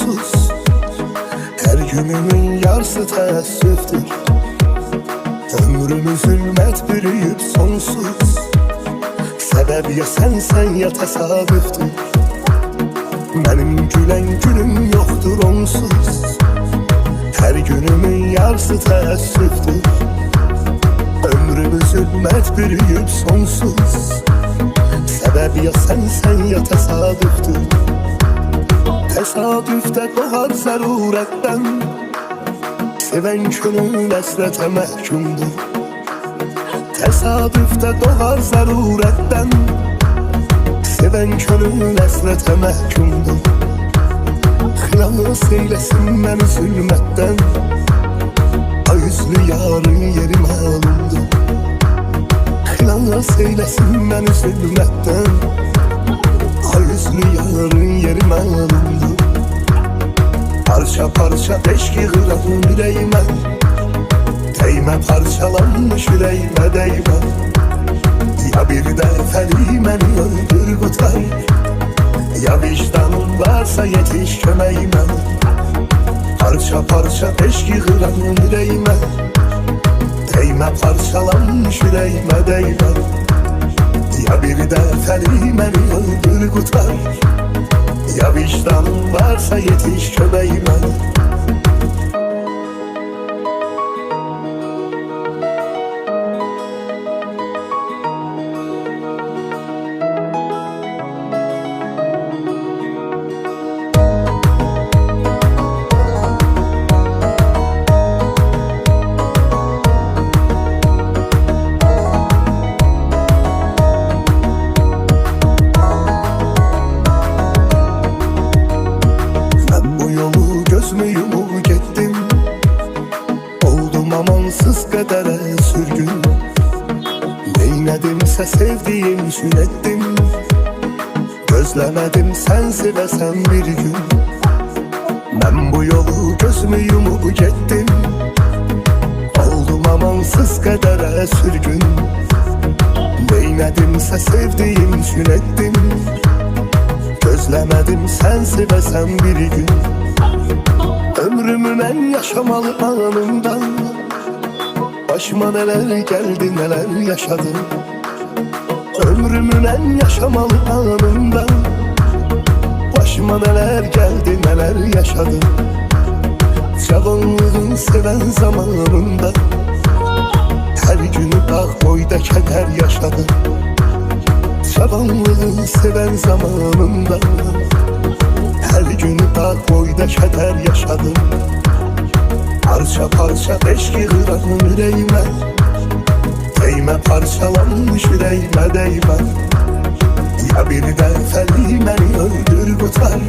sonsuz. Her günümün yarısı teessüftür. Ömrümü zulmet bürüyüp sonsuz. Sebep ya sensen ya tesadüftür. Benim gülen günüm yoktur onsuz. Her günümün yarısı teessüftür. Ömrümü zulmet bürüyüp sonsuz. Sebep ya sensen ya tesadüftür. Tesadüfte doğar zaruretten. Seven könül esrete mehkumdur. Tesadüfte doğar zaruretten. Seven könül esrete mehkumdur. Hılas eylesin beni zulmetten. Ay yüzlü yarın yeri malumdur. Hılas eylesin beni zulmetten. Ay yüzlü yarın yeri malumdur. Parça parça eşki hıran yüreğime. Değme parçalanmış yüreğime değme. Ya bir defeli beni öldür kurtar. Ya vicdanın varsa yetiş kömeğime. Parça parça eşki hıran yüreğime. Değme parçalanmış yüreğime değme. Ya bir defeli beni öldür kurtar. Ya vicdanın varsa yetiş kömeğime. Gözümü yumup gittim. Oldum amansız kadere sürgün. Neynedimse sevdiğim sünettim. Gözlemedim sen sevesen bir gün. Ben bu yolu gözümü yumup gittim. Oldum amansız kadere sürgün. Neynedimse sevdiğim sünettim. Gözlemedim sen sevesen bir gün. Ömrümün en yaşamalı anından. Başıma neler geldi neler yaşadım. Ömrümün en yaşamalı anından. Başıma neler geldi neler yaşadım. Cavanlığın seven zamanında. Her günü dağ boyda keder yaşadım. Cavanlığın seven zamanında. Her günü dağ boyda keder yaşadım. Parça parça eşki hıran yüreğime. Değme parçalanmış yüreğime değme. Ya bir defeli beni öldür kurtar.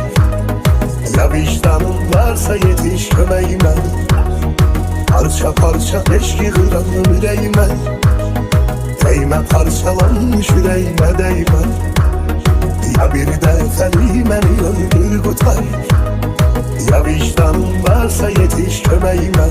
Ya vicdanın varsa yetiş kömeğime. Parça parça eşki hıran yüreğime. Değme parçalanmış yüreğime değme. Ya bir defeli beni öldür kurtar. Ya vicdanın varsa yetiş kömeğime.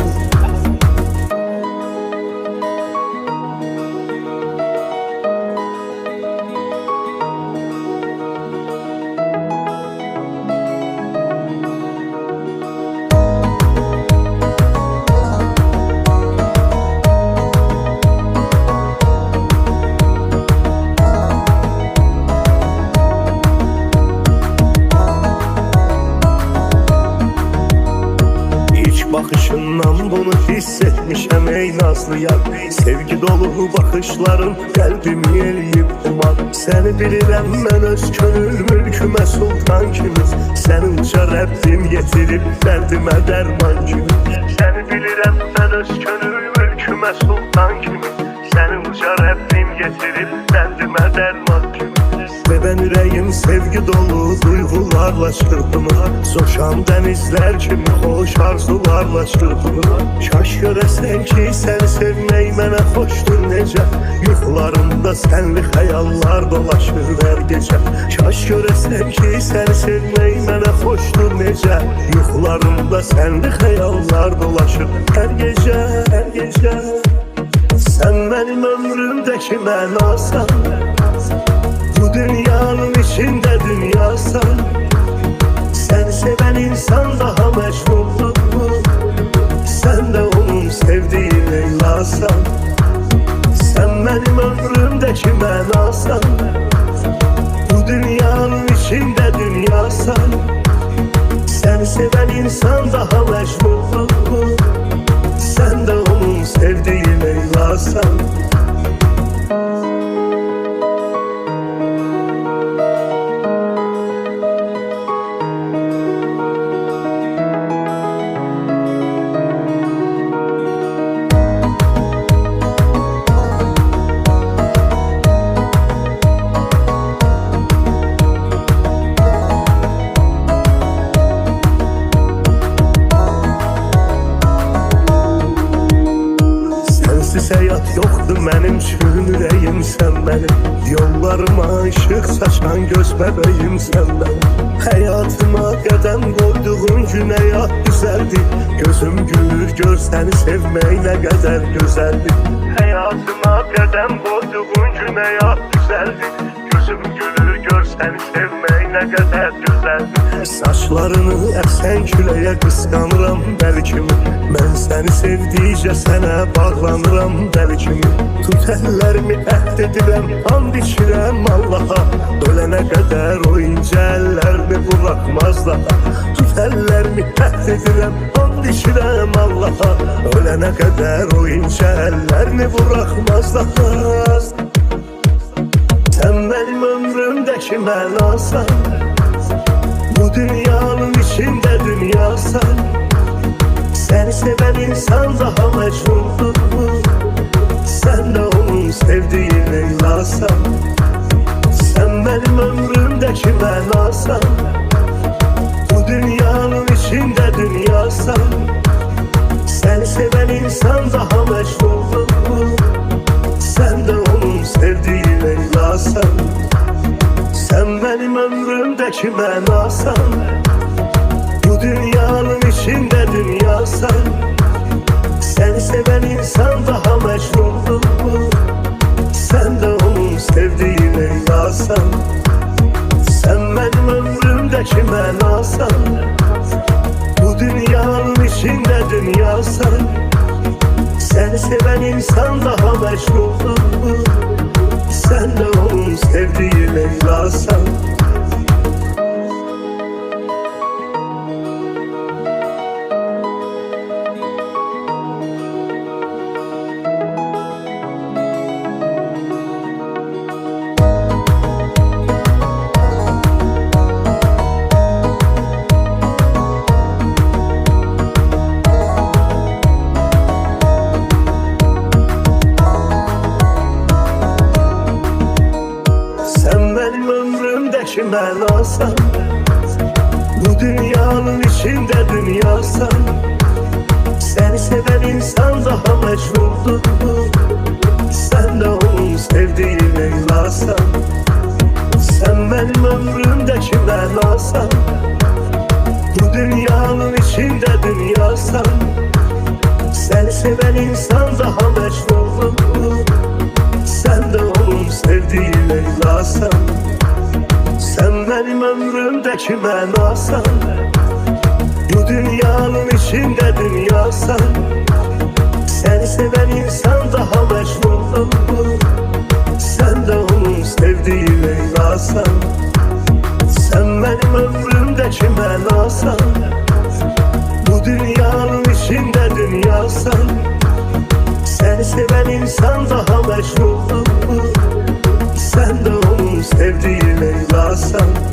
Bakışından bunu hissetmişem ey nazlı yar. Sevgi dolu bakışların kalbimi eləyib umar. Seni bilirəm mən öz könül mülkümə sultan kimi. Səni uca Rəbbim getirib dərdimə dərman kimi. Seni bilirəm mən öz könül mülkümə sultan kimi. Səni uca Rəbbim getirib dərdimə dərman kimi. Ben yüreğim sevgi dolu duygularla çırpınır. Coşan denizler kimi hoş arzularla çırpınır. Kaş göresen ki seni sevmeyi mənə xoşdur necə. Yuxularımda senli xəyallar dolaşır hər gecə. Kaş göresen ki seni sevmeyi mənə xoşdur necə. Yuxularımda senli xəyallar dolaşır hər gecə, hər gecə. Sen benim ömrümdeki mənasan. Bu dünyanın içinde dünyasan. Sensiz seven insan daha mecnundur. Sen de onun sevdiği Leyla'san. Sen benim ömrümdeki menasan. Bu dünyanın içinde dünyasan. Sen seven insan daha mecnundur. Sen de onun sevdiği Leyla'san. Həyat yoxdur mənim üçün, ürəyim sən mənim. Yollarıma ışıq saçan göz bəbəyim sən mənim. Həyatıma qədəm qoyduğun gün həyat düzəldi. Gözüm gülür gör səni sevmək nə qədər gözəldir. Həyatıma qədəm qoyduğun gün həyat düzəldi. Gözüm gülür gör səni sevmək nə qədər gözəldir. Saçlarını əsən küləyə qısqanıram dəli kimi. Mən səni sevdikcə sənə bağlanıram dəli kimi. Tut əllərimi əhd edirəm, and içirəm Allaha. Ölənə qədər o incə əllərimi buraxmaz daha. Tut əllərimi əhd edirəm, and içirəm Allaha. Ölənə qədər o incə əllərimi buraxmaz daha. Sen benim ömrümdeki mənasan. Bu dünyanın içinde dünyasan. Seni seven insan daha mecnundur. Sen de onun sevdiği Leyla'san. Sen benim ömrümdeki mənasan. Bu dünyanın içinde dünyasan. Seni seven insan daha mecnundur. Sen de onun sevdiği Leyla'san. Sen benim ömrümdeki mənasan. Bu dünyanın içinde dünyasan. Seni seven insan daha mecnundur. Sen de onun sevdiği Leyla'san. Sen benim ömrümdeki mənasan. Bu dünyanın içinde dünyasan. Seni seven insan daha mecnundur. Sen de onun sevdiği Leyla'san. Benim ömrümdeki mənasan. Bu dünyanın içinde dünyasan. Seni seven insan daha mecnundur. Sen de onun sevdiği Leyla'san. Sen benim ömrümdeki mənasan. Bu dünyanın içinde dünyasan. Seni seven insan daha mecnundur. Sen de onun sevdiği Leyla'san. Sen benim ömrümdeki mənasan. Bu dünyanın içinde dünyasan. Seni seven insan daha mecnundur. Sen de onun sevdiği Leyla'san. Sen benim ömrümdeki mənasan. Bu dünyanın içinde dünyasan. Seni seven insan daha mecnundur. Sen de onun sevdiği Leyla'san.